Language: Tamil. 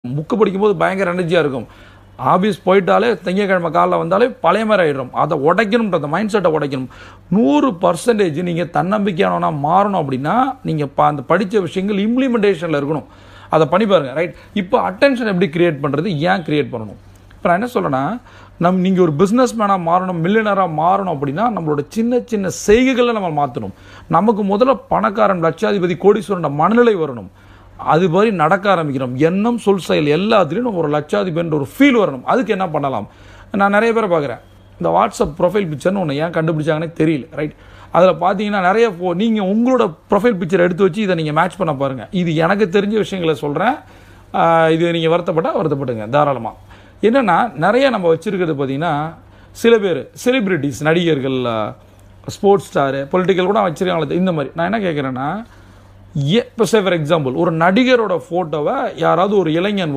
புக்கு படிக்கும்போது பயங்கர எனர்ஜியாக இருக்கும். ஆஃபீஸ் போயிட்டாலே திங்கக்கிழமை காலைல வந்தாலே பழைய மாதிரி ஆகிடும். அதை உடைக்கணுன்ற அந்த மைண்ட் செட்டை உடைக்கணும். 100% நீங்கள் தன்னம்பிக்கையானவனா மாறணும் அப்படின்னா நீங்கள் அந்த படித்த விஷயங்கள் இம்ப்ளிமெண்டேஷனில் இருக்கணும். அதை பண்ணி பாருங்கள். ரைட், இப்போ அட்டென்ஷன் எப்படி கிரியேட் பண்ணுறது, ஏன் கிரியேட் பண்ணணும்? இப்போ நான் என்ன சொல்கிறேன்னா, நீங்கள் ஒரு பிஸ்னஸ் மேனாக மாறணும், மில்லியனராக மாறணும் அப்படின்னா நம்மளோட சின்ன சின்ன செய்கைகளை நம்ம மாற்றணும். நமக்கு முதல்ல பணக்காரன், லட்சாதிபதி, கோடீஸ்வரன் மனநிலை வரணும். அது மாதிரி நடக்க ஆரம்பிக்கிறோம். எண்ணம், சொல், செயல் எல்லாத்துலேயும் நம்ம ஒரு லட்சாதிபதின்ற ஒரு ஃபீல் வரணும். அதுக்கு என்ன பண்ணலாம்? நான் நிறைய பேரை பார்க்குறேன். இந்த வாட்ஸ்அப் ப்ரொஃபைல் பிக்சர்னு ஒன்று ஏன் கண்டுபிடிச்சாங்கன்னே தெரியல. ரைட், அதில் பார்த்தீங்கன்னா நிறைய நீங்கள் உங்களோட ப்ரொஃபைல் பிக்சர் எடுத்து வச்சு இதை நீங்கள் மேட்ச் பண்ண பாருங்கள். இது எனக்கு தெரிஞ்ச விஷயங்களை சொல்கிறேன். இது நீங்கள் வருத்தப்பட்டுங்க தாராளமாக. என்னென்னா நிறைய நம்ம வச்சுருக்கிறது பார்த்தீங்கன்னா சில பேர் செலிப்ரிட்டிஸ், நடிகர்கள், ஸ்போர்ட்ஸ் ஸ்டாரு, பொலிட்டிக்கல் கூட வச்சுருக்காங்களே. இந்த மாதிரி நான் என்ன கேட்குறேன்னா, இப்போ ஃபார் எக்ஸாம்பிள் ஒரு நடிகரோட ஃபோட்டோவை யாராவது ஒரு இளைஞன்